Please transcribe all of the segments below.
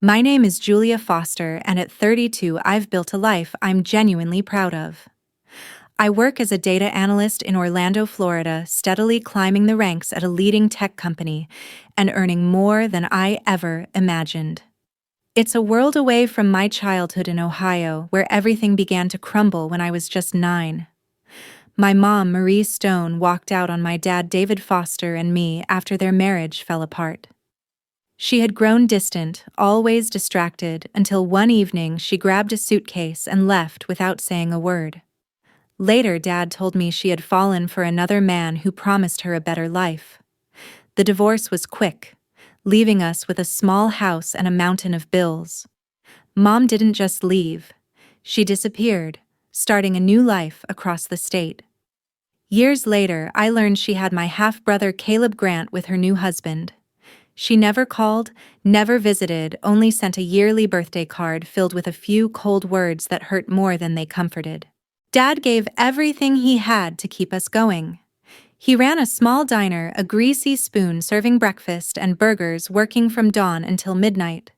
My name is Julia Foster, and at 32, I've built a life I'm genuinely proud of. I work as a data analyst in Orlando, Florida, steadily climbing the ranks at a leading tech company and earning more than I ever imagined. It's a world away from my childhood in Ohio, where everything began to crumble when I was just 9. My mom, Marie Stone, walked out on my dad, David Foster, and me after their marriage fell apart. She had grown distant, always distracted, until one evening she grabbed a suitcase and left without saying a word. Later, Dad told me she had fallen for another man who promised her a better life. The divorce was quick, leaving us with a small house and a mountain of bills. Mom didn't just leave. She disappeared, starting a new life across the state. Years later, I learned she had my half-brother Caleb Grant with her new husband. She never called, never visited, only sent a yearly birthday card filled with a few cold words that hurt more than they comforted. Dad gave everything he had to keep us going. He ran a small diner, a greasy spoon serving breakfast and burgers, working from dawn until midnight.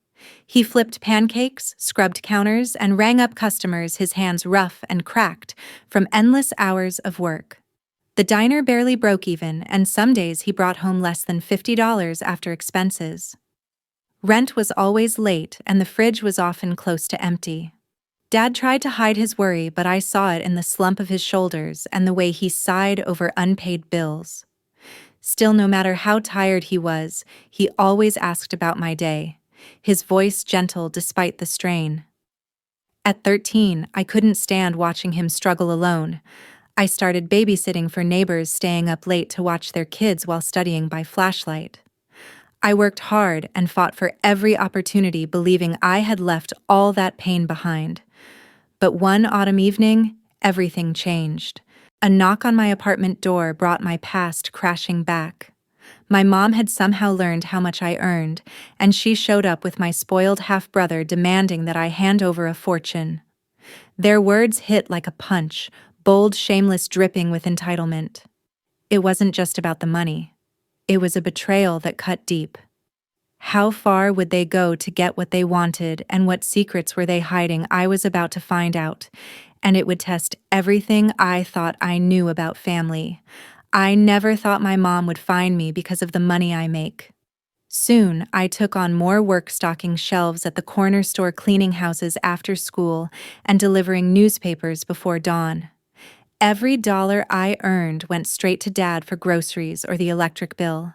He flipped pancakes, scrubbed counters, and rang up customers, his hands rough and cracked from endless hours of work. The diner barely broke even, and some days he brought home less than $50 after expenses. Rent was always late, and the fridge was often close to empty. Dad tried to hide his worry, but I saw it in the slump of his shoulders and the way he sighed over unpaid bills. Still, no matter how tired he was, he always asked about my day, his voice gentle despite the strain. At 13, I couldn't stand watching him struggle alone. I started babysitting for neighbors staying up late to watch their kids while studying by flashlight. I worked hard and fought for every opportunity, believing I had left all that pain behind. But one autumn evening, everything changed. A knock on my apartment door brought my past crashing back. My mom had somehow learned how much I earned, and she showed up with my spoiled half-brother demanding that I hand over a fortune. Their words hit like a punch, bold, shameless, dripping with entitlement. It wasn't just about the money. It was a betrayal that cut deep. How far would they go to get what they wanted, and what secrets were they hiding? I was about to find out, and it would test everything I thought I knew about family. I never thought my mom would find me because of the money I make. Soon, I took on more work, stocking shelves at the corner store, cleaning houses after school, and delivering newspapers before dawn. Every dollar I earned went straight to Dad for groceries or the electric bill.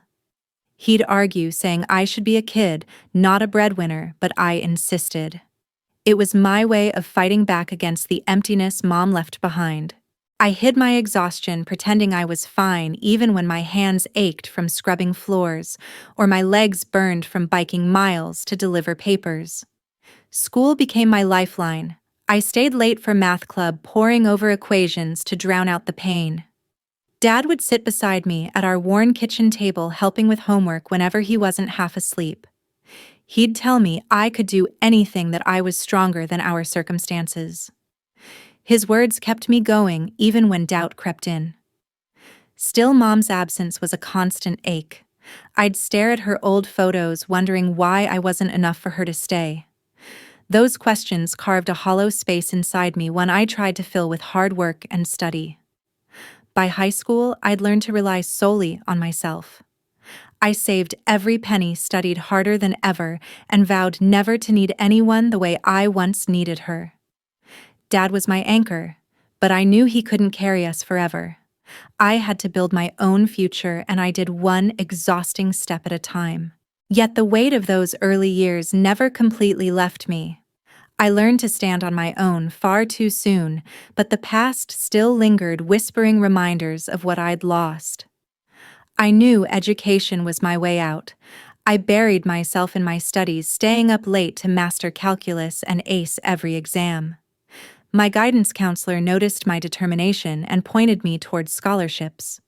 He'd argue, saying I should be a kid, not a breadwinner, but I insisted. It was my way of fighting back against the emptiness Mom left behind. I hid my exhaustion, pretending I was fine even when my hands ached from scrubbing floors, or my legs burned from biking miles to deliver papers. School became my lifeline. I stayed late for math club, poring over equations to drown out the pain. Dad would sit beside me at our worn kitchen table, helping with homework whenever he wasn't half asleep. He'd tell me I could do anything, that I was stronger than our circumstances. His words kept me going even when doubt crept in. Still, Mom's absence was a constant ache. I'd stare at her old photos, wondering why I wasn't enough for her to stay. Those questions carved a hollow space inside me, one I tried to fill with hard work and study. By high school, I'd learned to rely solely on myself. I saved every penny, studied harder than ever, and vowed never to need anyone the way I once needed her. Dad was my anchor, but I knew he couldn't carry us forever. I had to build my own future, and I did one exhausting step at a time. Yet the weight of those early years never completely left me. I learned to stand on my own far too soon, but the past still lingered, whispering reminders of what I'd lost. I knew education was my way out. I buried myself in my studies, staying up late to master calculus and ace every exam. My guidance counselor noticed my determination and pointed me towards scholarships.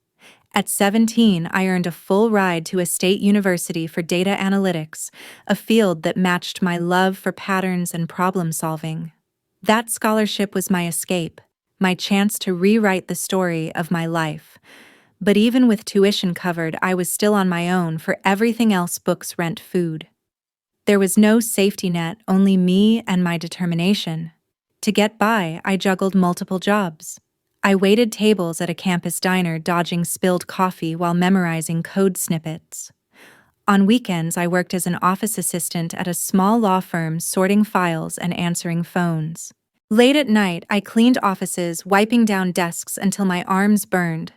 At 17, I earned a full ride to a state university for data analytics, a field that matched my love for patterns and problem solving. That scholarship was my escape, my chance to rewrite the story of my life. But even with tuition covered, I was still on my own for everything else: books, rent, food. There was no safety net, only me and my determination. To get by, I juggled multiple jobs. I waited tables at a campus diner, dodging spilled coffee while memorizing code snippets. On weekends, I worked as an office assistant at a small law firm, sorting files and answering phones. Late at night, I cleaned offices, wiping down desks until my arms burned.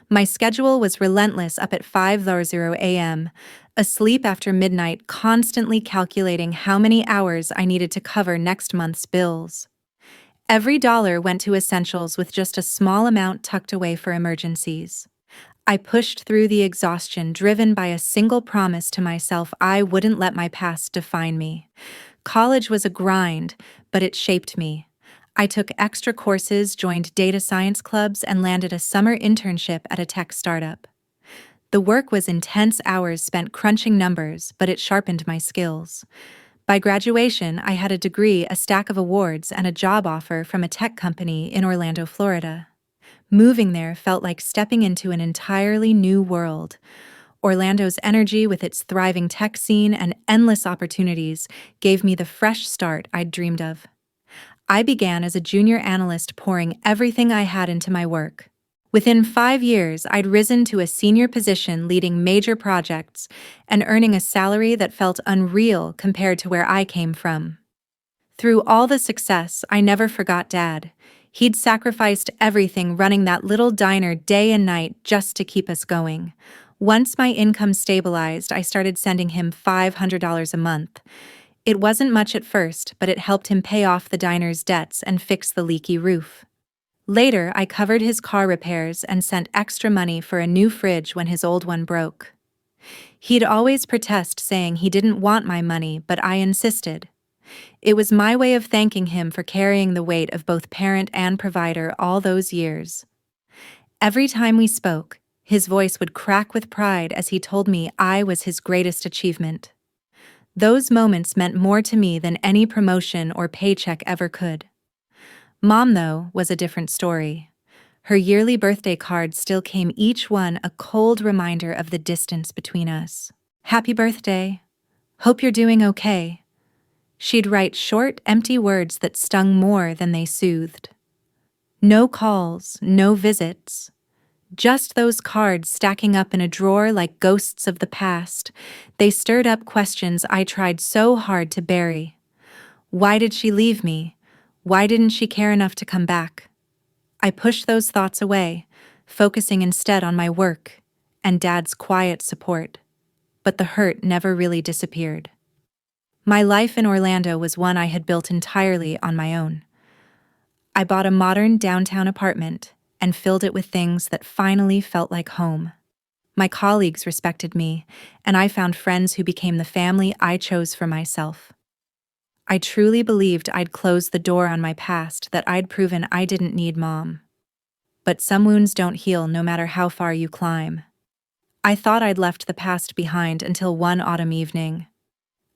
My schedule was relentless, up at 5:00 a.m., asleep after midnight, constantly calculating how many hours I needed to cover next month's bills. Every dollar went to essentials with just a small amount tucked away for emergencies. I pushed through the exhaustion, driven by a single promise to myself: I wouldn't let my past define me. College was a grind, but it shaped me. I took extra courses, joined data science clubs, and landed a summer internship at a tech startup. The work was intense, hours spent crunching numbers, but it sharpened my skills. By graduation, I had a degree, a stack of awards, and a job offer from a tech company in Orlando, Florida. Moving there felt like stepping into an entirely new world. Orlando's energy, with its thriving tech scene and endless opportunities, gave me the fresh start I'd dreamed of. I began as a junior analyst, pouring everything I had into my work. Within 5 years, I'd risen to a senior position, leading major projects and earning a salary that felt unreal compared to where I came from. Through all the success, I never forgot Dad. He'd sacrificed everything, running that little diner day and night just to keep us going. Once my income stabilized, I started sending him $500 a month. It wasn't much at first, but it helped him pay off the diner's debts and fix the leaky roof. Later, I covered his car repairs and sent extra money for a new fridge when his old one broke. He'd always protest, saying he didn't want my money, but I insisted. It was my way of thanking him for carrying the weight of both parent and provider all those years. Every time we spoke, his voice would crack with pride as he told me I was his greatest achievement. Those moments meant more to me than any promotion or paycheck ever could. Mom, though, was a different story. Her yearly birthday cards still came, each one a cold reminder of the distance between us. "Happy birthday. Hope you're doing okay." She'd write short, empty words that stung more than they soothed. No calls, no visits. Just those cards stacking up in a drawer like ghosts of the past. They stirred up questions I tried so hard to bury. Why did she leave me? Why didn't she care enough to come back? I pushed those thoughts away, focusing instead on my work and Dad's quiet support. But the hurt never really disappeared. My life in Orlando was one I had built entirely on my own. I bought a modern downtown apartment and filled it with things that finally felt like home. My colleagues respected me, and I found friends who became the family I chose for myself. I truly believed I'd closed the door on my past, that I'd proven I didn't need Mom. But some wounds don't heal no matter how far you climb. I thought I'd left the past behind until one autumn evening.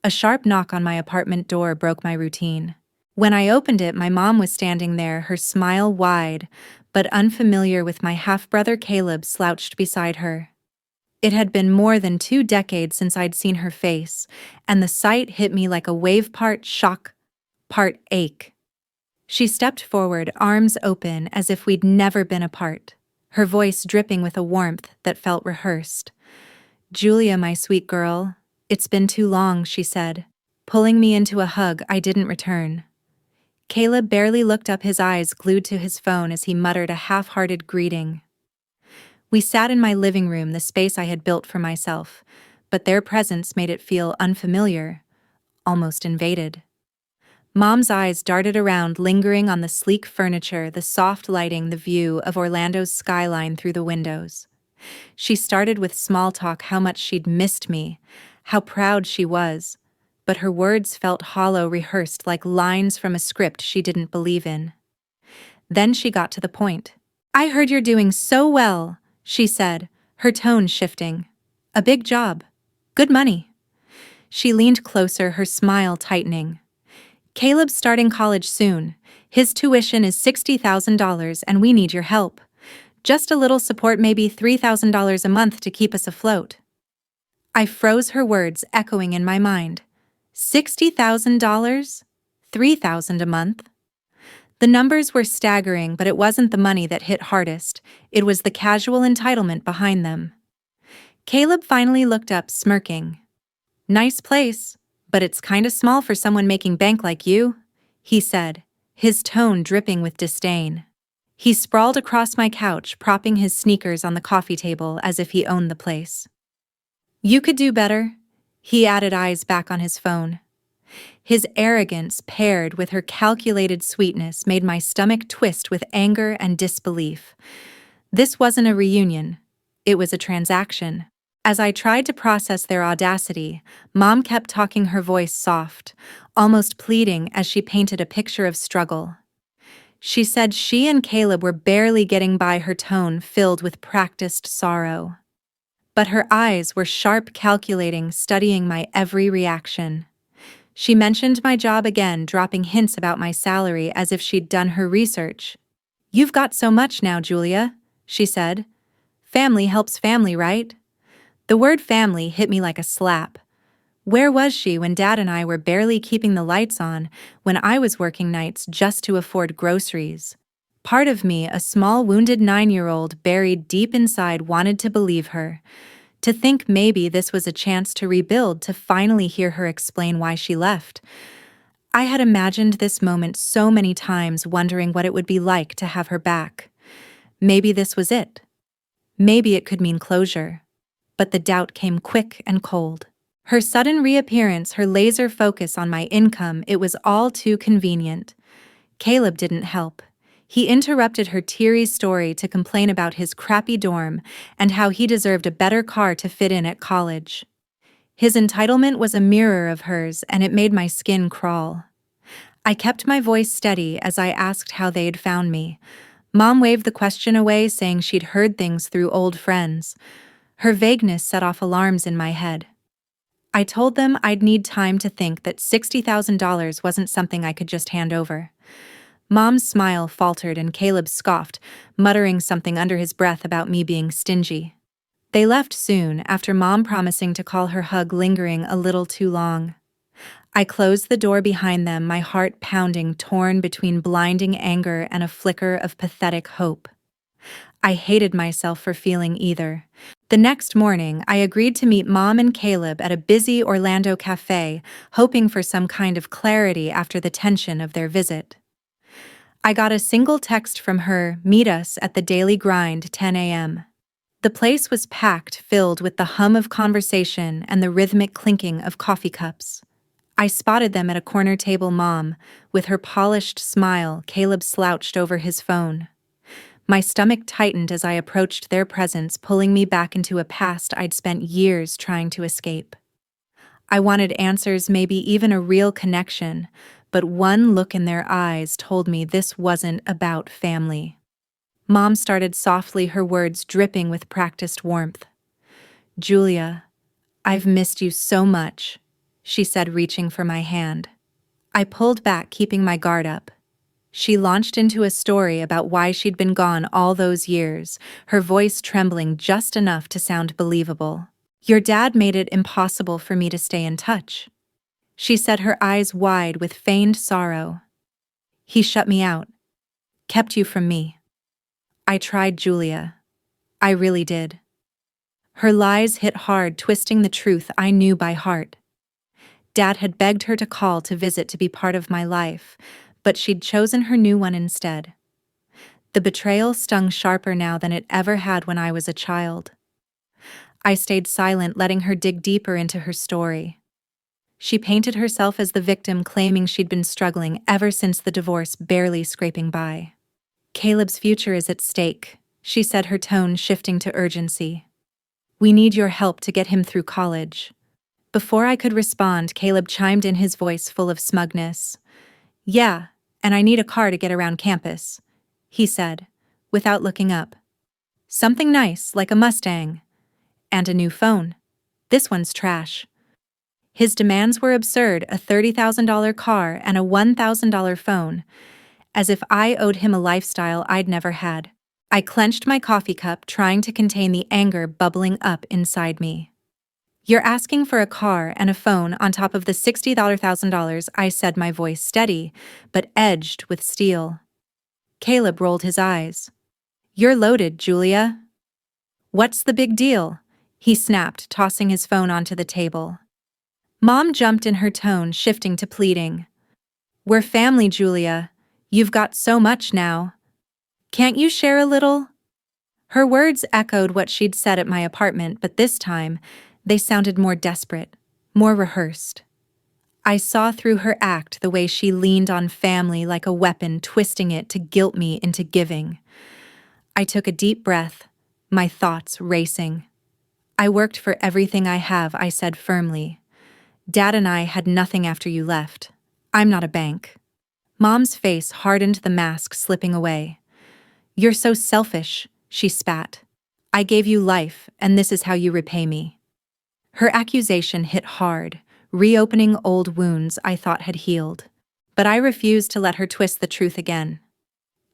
A sharp knock on my apartment door broke my routine. When I opened it, my mom was standing there, her smile wide but unfamiliar, with my half-brother Caleb slouched beside her. It had been more than 2 decades since I'd seen her face, and the sight hit me like a wave, part shock, part ache. She stepped forward, arms open as if we'd never been apart, her voice dripping with a warmth that felt rehearsed. "Julia, my sweet girl, it's been too long," she said, pulling me into a hug I didn't return. Caleb barely looked up, his eyes glued to his phone as he muttered a half-hearted greeting. We sat in my living room, the space I had built for myself, but their presence made it feel unfamiliar, almost invaded. Mom's eyes darted around, lingering on the sleek furniture, the soft lighting, the view of Orlando's skyline through the windows. She started with small talk, how much she'd missed me, how proud she was, but her words felt hollow, rehearsed like lines from a script she didn't believe in. Then she got to the point. "I heard you're doing so well," she said, her tone shifting. "A big job. Good money." She leaned closer, her smile tightening. "Caleb's starting college soon. His tuition is $60,000 and we need your help. Just a little support, maybe $3,000 a month to keep us afloat." I froze, her words echoing in my mind. $60,000? $3,000 a month? The numbers were staggering, but it wasn't the money that hit hardest. It was the casual entitlement behind them. Caleb finally looked up, smirking. "Nice place, but it's kinda small for someone making bank like you," he said, his tone dripping with disdain. He sprawled across my couch, propping his sneakers on the coffee table as if he owned the place. "You could do better," he added, eyes back on his phone. His arrogance, paired with her calculated sweetness, made my stomach twist with anger and disbelief. This wasn't a reunion. It was a transaction. As I tried to process their audacity, Mom kept talking, her voice soft, almost pleading as she painted a picture of struggle. She said she and Caleb were barely getting by, her tone filled with practiced sorrow. But her eyes were sharp, calculating, studying my every reaction. She mentioned my job again, dropping hints about my salary as if she'd done her research. "You've got so much now, Julia," she said. "Family helps family, right?" The word family hit me like a slap. Where was she when Dad and I were barely keeping the lights on, when I was working nights just to afford groceries? Part of me, a small wounded 9-year-old buried deep inside, wanted to believe her, to think maybe this was a chance to rebuild, to finally hear her explain why she left. I had imagined this moment so many times, wondering what it would be like to have her back. Maybe this was it. Maybe it could mean closure. But the doubt came quick and cold. Her sudden reappearance, her laser focus on my income, it was all too convenient. Caleb didn't help. He interrupted her teary story to complain about his crappy dorm and how he deserved a better car to fit in at college. His entitlement was a mirror of hers, and it made my skin crawl. I kept my voice steady as I asked how they'd found me. Mom waved the question away, saying she'd heard things through old friends. Her vagueness set off alarms in my head. I told them I'd need time to think, that $60,000 wasn't something I could just hand over. Mom's smile faltered and Caleb scoffed, muttering something under his breath about me being stingy. They left soon, after Mom promising to call, her hug lingering a little too long. I closed the door behind them, my heart pounding, torn between blinding anger and a flicker of pathetic hope. I hated myself for feeling either. The next morning, I agreed to meet Mom and Caleb at a busy Orlando cafe, hoping for some kind of clarity after the tension of their visit. I got a single text from her, "Meet us at the Daily Grind, 10 a.m. The place was packed, filled with the hum of conversation and the rhythmic clinking of coffee cups. I spotted them at a corner table, Mom, with her polished smile, Caleb slouched over his phone. My stomach tightened as I approached their presence, pulling me back into a past I'd spent years trying to escape. I wanted answers, maybe even a real connection, but one look in their eyes told me this wasn't about family. Mom started softly, her words dripping with practiced warmth. "Julia, I've missed you so much," she said, reaching for my hand. I pulled back, keeping my guard up. She launched into a story about why she'd been gone all those years, her voice trembling just enough to sound believable. "Your dad made it impossible for me to stay in touch," she said, her eyes wide with feigned sorrow. "He shut me out, kept you from me." I tried, Julia. I really did. Her lies hit hard, twisting the truth I knew by heart. Dad had begged her to call to visit, to be part of my life, but she'd chosen her new one instead. The betrayal stung sharper now than it ever had when I was a child. I stayed silent, letting her dig deeper into her story. She painted herself as the victim, claiming she'd been struggling ever since the divorce, barely scraping by. "Caleb's future is at stake," she said, her tone shifting to urgency. "We need your help to get him through college." Before I could respond, Caleb chimed in, his voice full of smugness. "Yeah, and I need a car to get around campus," he said, without looking up. "Something nice, like a Mustang. And a new phone. This one's trash." His demands were absurd, a $30,000 car and a $1,000 phone, as if I owed him a lifestyle I'd never had. I clenched my coffee cup, trying to contain the anger bubbling up inside me. You're asking for a car and a phone on top of the $60,000, I said, my voice steady, but edged with steel. Caleb rolled his eyes. You're loaded, Julia. What's the big deal? He snapped, tossing his phone onto the table. Mom jumped in, her tone shifting to pleading. We're family, Julia. You've got so much now. Can't you share a little? Her words echoed what she'd said at my apartment, but this time, they sounded more desperate, more rehearsed. I saw through her act, the way she leaned on family like a weapon, twisting it to guilt me into giving. I took a deep breath, my thoughts racing. I worked for everything I have, I said firmly. Dad and I had nothing after you left. I'm not a bank. Mom's face hardened, the mask slipping away. You're so selfish, she spat. I gave you life, and this is how you repay me. Her accusation hit hard, reopening old wounds I thought had healed. But I refused to let her twist the truth again.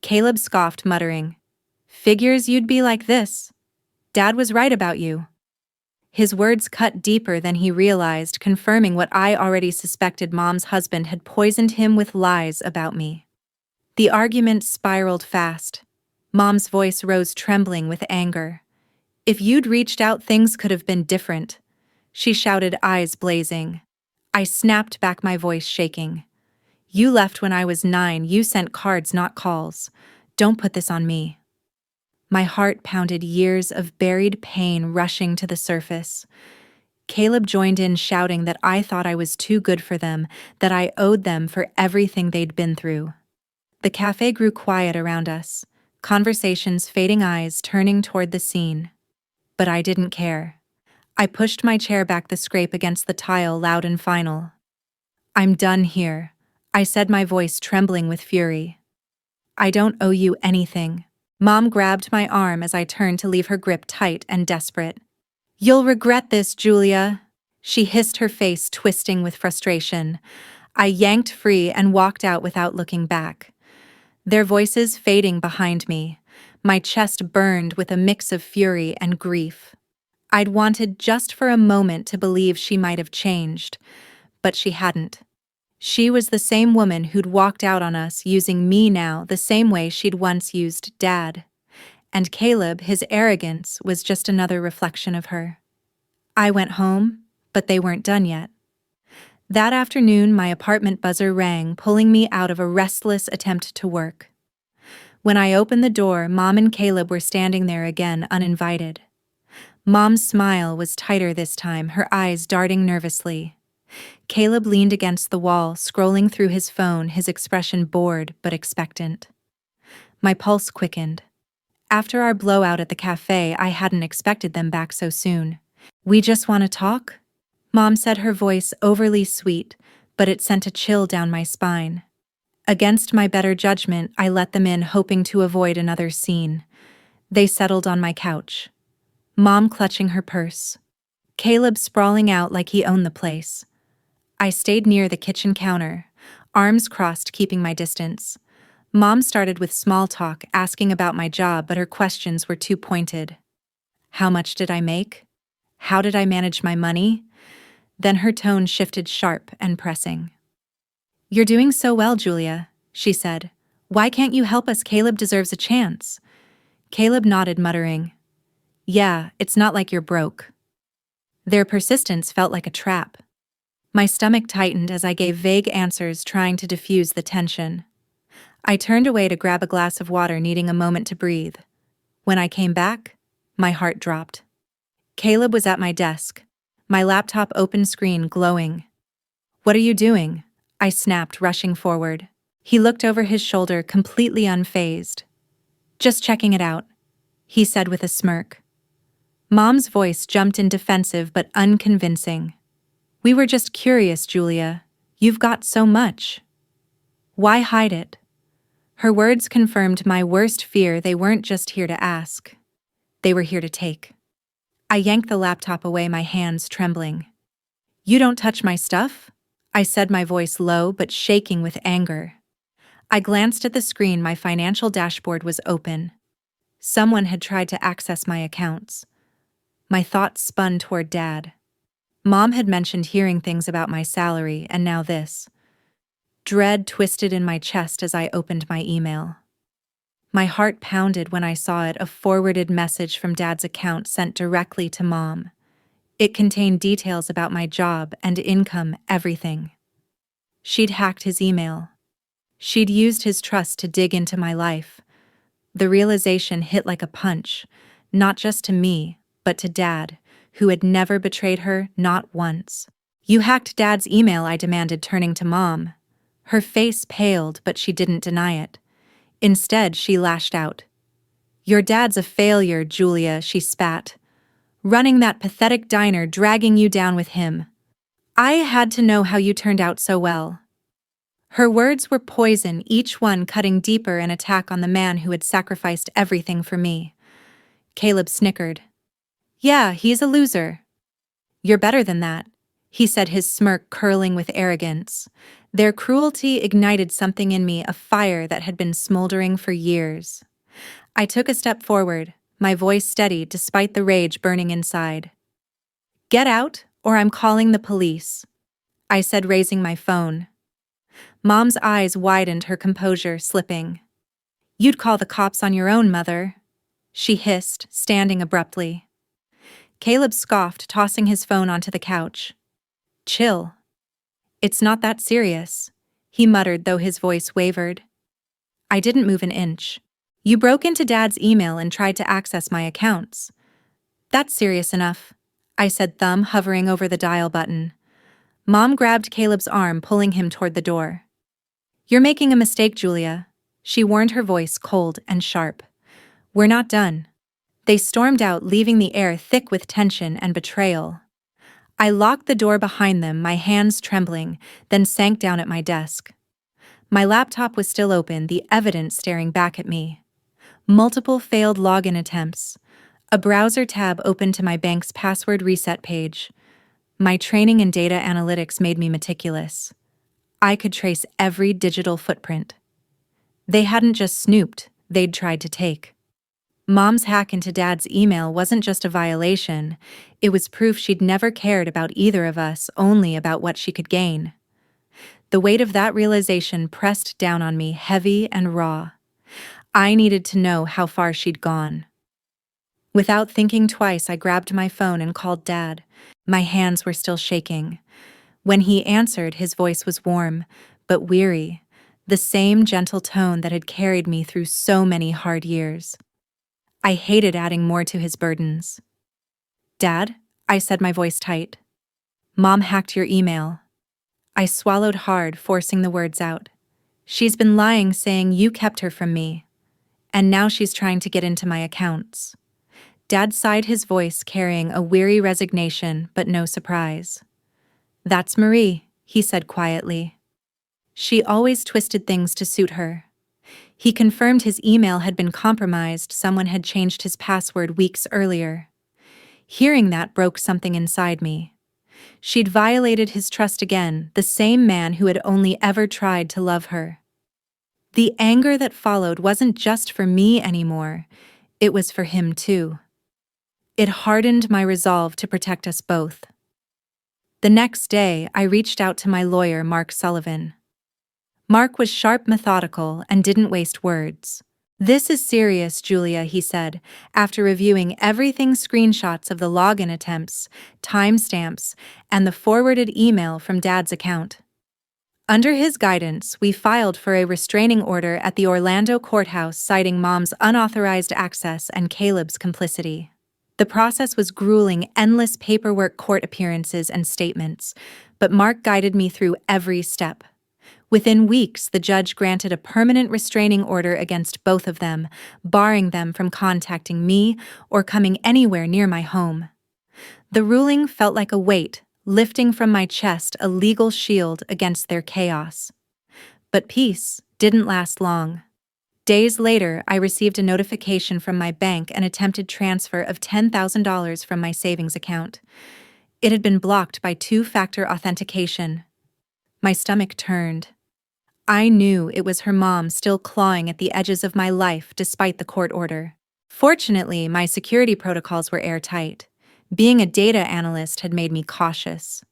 Caleb scoffed, muttering, Figures you'd be like this. Dad was right about you. His words cut deeper than he realized, confirming what I already suspected. Mom's husband had poisoned him with lies about me. The argument spiraled fast. Mom's voice rose, trembling with anger. If you'd reached out, things could have been different, she shouted, eyes blazing. I snapped back, my voice shaking. You left when I was 9. You sent cards, not calls. Don't put this on me. My heart pounded, years of buried pain rushing to the surface. Caleb joined in, shouting that I thought I was too good for them, that I owed them for everything they'd been through. The cafe grew quiet around us, conversations fading, eyes turning toward the scene. But I didn't care. I pushed my chair back, the scrape against the tile loud and final. I'm done here, I said, my voice trembling with fury. I don't owe you anything. Mom grabbed my arm as I turned to leave, her grip tight and desperate. You'll regret this, Julia, she hissed, her face twisting with frustration. I yanked free and walked out without looking back. Their voices fading behind me, my chest burned with a mix of fury and grief. I'd wanted just for a moment to believe she might have changed, but she hadn't. She was the same woman who'd walked out on us, using me now the same way she'd once used Dad. And Caleb, his arrogance, was just another reflection of her. I went home, but they weren't done yet. That afternoon, my apartment buzzer rang, pulling me out of a restless attempt to work. When I opened the door, Mom and Caleb were standing there again, uninvited. Mom's smile was tighter this time, her eyes darting nervously. Caleb leaned against the wall, scrolling through his phone, his expression bored but expectant. My pulse quickened. After our blowout at the cafe, I hadn't expected them back so soon. We just want to talk? Mom said, her voice overly sweet, but it sent a chill down my spine. Against my better judgment, I let them in, hoping to avoid another scene. They settled on my couch. Mom clutching her purse. Caleb sprawling out like he owned the place. I stayed near the kitchen counter, arms crossed, keeping my distance. Mom started with small talk, asking about my job, but her questions were too pointed. How much did I make? How did I manage my money? Then her tone shifted, sharp and pressing. You're doing so well, Julia, she said. Why can't you help us? Caleb deserves a chance. Caleb nodded, muttering, Yeah, it's not like you're broke. Their persistence felt like a trap. My stomach tightened as I gave vague answers, trying to diffuse the tension. I turned away to grab a glass of water, needing a moment to breathe. When I came back, my heart dropped. Caleb was at my desk, my laptop open, screen glowing. What are you doing? I snapped, rushing forward. He looked over his shoulder, completely unfazed. Just checking it out, he said with a smirk. Mom's voice jumped in, defensive but unconvincing. We were just curious, Julia. You've got so much. Why hide it? Her words confirmed my worst fear. They weren't just here to ask. They were here to take. I yanked the laptop away, my hands trembling. You don't touch my stuff? I said, my voice low but shaking with anger. I glanced at the screen. My financial dashboard was open. Someone had tried to access my accounts. My thoughts spun toward Dad. Mom had mentioned hearing things about my salary, and now this. Dread twisted in my chest as I opened my email. My heart pounded when I saw it, a forwarded message from Dad's account sent directly to Mom. It contained details about my job and income, everything. She'd hacked his email. She'd used his trust to dig into my life. The realization hit like a punch, not just to me, but to Dad, who had never betrayed her, not once. "You hacked Dad's email," I demanded, turning to Mom. Her face paled, but she didn't deny it. Instead, she lashed out. "Your dad's a failure, Julia," she spat. "Running that pathetic diner, dragging you down with him. I had to know how you turned out so well." Her words were poison, each one cutting deeper, an attack on the man who had sacrificed everything for me. Caleb snickered. "Yeah, he's a loser." "You're better than that," he said, his smirk curling with arrogance. Their cruelty ignited something in me, a fire that had been smoldering for years. I took a step forward, my voice steady despite the rage burning inside. "Get out, or I'm calling the police," I said, raising my phone. Mom's eyes widened, her composure slipping. "You'd call the cops on your own, Mother," she hissed, standing abruptly. Caleb scoffed, tossing his phone onto the couch. "Chill. It's not that serious," he muttered, though his voice wavered. I didn't move an inch. "You broke into Dad's email and tried to access my accounts." "That's serious enough," I said, thumb hovering over the dial button. Mom grabbed Caleb's arm, pulling him toward the door. "You're making a mistake, Julia," she warned, her voice cold and sharp. "We're not done." They stormed out, leaving the air thick with tension and betrayal. I locked the door behind them, my hands trembling, then sank down at my desk. My laptop was still open, the evidence staring back at me. Multiple failed login attempts. A browser tab opened to my bank's password reset page. My training in data analytics made me meticulous. I could trace every digital footprint. They hadn't just snooped, they'd tried to take. Mom's hack into Dad's email wasn't just a violation, it was proof she'd never cared about either of us, only about what she could gain. The weight of that realization pressed down on me, heavy and raw. I needed to know how far she'd gone. Without thinking twice, I grabbed my phone and called Dad. My hands were still shaking. When he answered, his voice was warm, but weary, the same gentle tone that had carried me through so many hard years. I hated adding more to his burdens. "Dad," I said, my voice tight. "Mom hacked your email." I swallowed hard, forcing the words out. "She's been lying, saying you kept her from me. And now she's trying to get into my accounts." Dad sighed, his voice carrying a weary resignation, but no surprise. "That's Marie," he said quietly. "She always twisted things to suit her." He confirmed his email had been compromised, someone had changed his password weeks earlier. Hearing that broke something inside me. She'd violated his trust again, the same man who had only ever tried to love her. The anger that followed wasn't just for me anymore, it was for him too. It hardened my resolve to protect us both. The next day, I reached out to my lawyer, Mark Sullivan. Mark was sharp, methodical, and didn't waste words. "This is serious, Julia," he said, after reviewing everything: screenshots of the login attempts, timestamps, and the forwarded email from Dad's account. Under his guidance, we filed for a restraining order at the Orlando courthouse, citing Mom's unauthorized access and Caleb's complicity. The process was grueling: endless paperwork, court appearances, and statements, but Mark guided me through every step. Within weeks, the judge granted a permanent restraining order against both of them, barring them from contacting me or coming anywhere near my home. The ruling felt like a weight lifting from my chest, a legal shield against their chaos. But peace didn't last long. Days later, I received a notification from my bank, an attempted transfer of $10,000 from my savings account. It had been blocked by two-factor authentication. My stomach turned. I knew it was her mom, still clawing at the edges of my life despite the court order. Fortunately, my security protocols were airtight. Being a data analyst had made me cautious.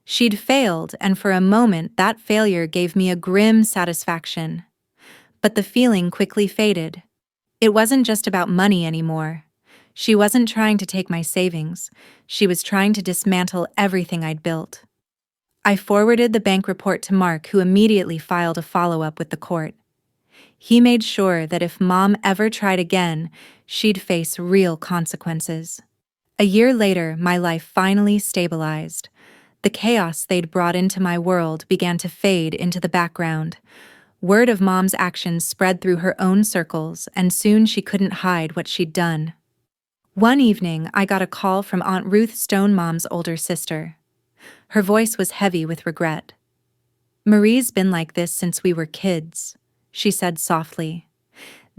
She'd failed, and for a moment that failure gave me a grim satisfaction. But the feeling quickly faded. It wasn't just about money anymore. She wasn't trying to take my savings. She was trying to dismantle everything I'd built. I forwarded the bank report to Mark, who immediately filed a follow-up with the court. He made sure that if Mom ever tried again, she'd face real consequences. A year later, my life finally stabilized. The chaos they'd brought into my world began to fade into the background. Word of Mom's actions spread through her own circles, and soon she couldn't hide what she'd done. One evening, I got a call from Aunt Ruth Stone, Mom's older sister. Her voice was heavy with regret. "Marie's been like this since we were kids," she said softly.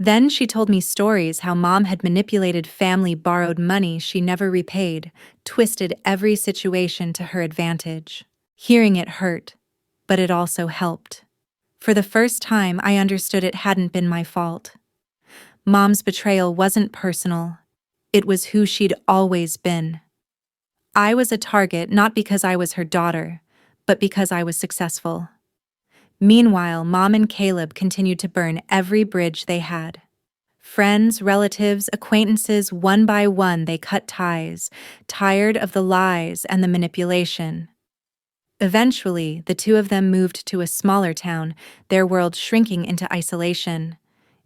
Then she told me stories how Mom had manipulated family borrowed money she never repaid, twisted every situation to her advantage. Hearing it hurt, but it also helped. For the first time, I understood it hadn't been my fault. Mom's betrayal wasn't personal. It was who she'd always been. I was a target not because I was her daughter, but because I was successful. Meanwhile, Mom and Caleb continued to burn every bridge they had. Friends, relatives, acquaintances, one by one they cut ties, tired of the lies and the manipulation. Eventually, the two of them moved to a smaller town, their world shrinking into isolation.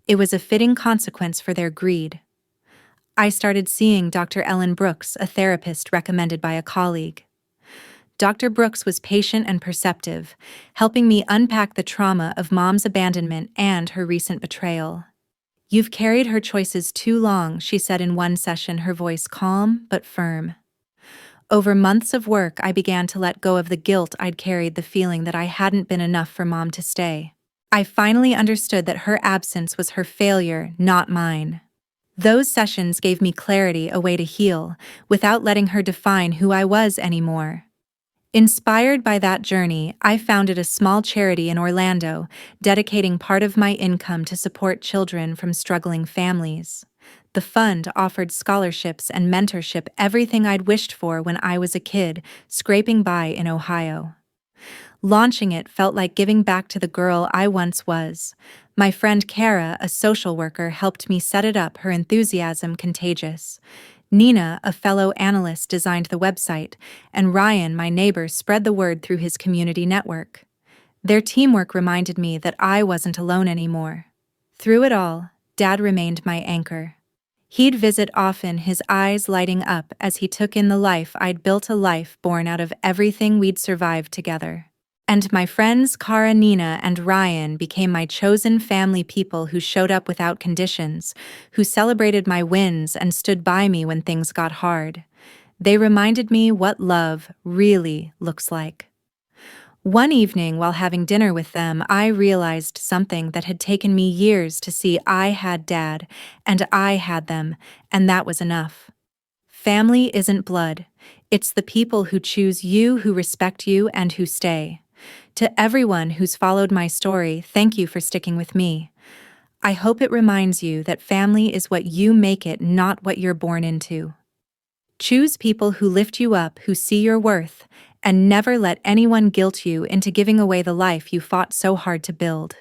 It was a fitting consequence for their greed. I started seeing Dr. Ellen Brooks, a therapist recommended by a colleague. Dr. Brooks was patient and perceptive, helping me unpack the trauma of Mom's abandonment and her recent betrayal. "You've carried her choices too long," she said in one session, her voice calm but firm. Over months of work, I began to let go of the guilt I'd carried, the feeling that I hadn't been enough for Mom to stay. I finally understood that her absence was her failure, not mine. Those sessions gave me clarity, a way to heal, without letting her define who I was anymore. Inspired by that journey, I founded a small charity in Orlando, dedicating part of my income to support children from struggling families. The fund offered scholarships and mentorship, everything I'd wished for when I was a kid, scraping by in Ohio. Launching it felt like giving back to the girl I once was. My friend Kara, a social worker, helped me set it up, her enthusiasm contagious. Nina, a fellow analyst, designed the website, and Ryan, my neighbor, spread the word through his community network. Their teamwork reminded me that I wasn't alone anymore. Through it all, Dad remained my anchor. He'd visit often, his eyes lighting up as he took in the life I'd built, a life born out of everything we'd survived together. And my friends Kara, Nina, and Ryan became my chosen family, people who showed up without conditions, who celebrated my wins and stood by me when things got hard. They reminded me what love really looks like. One evening, while having dinner with them, I realized something that had taken me years to see. I had Dad, and I had them, and that was enough. Family isn't blood. It's the people who choose you, who respect you, and who stay. To everyone who's followed my story, thank you for sticking with me. I hope it reminds you that family is what you make it, not what you're born into. Choose people who lift you up, who see your worth, and never let anyone guilt you into giving away the life you fought so hard to build.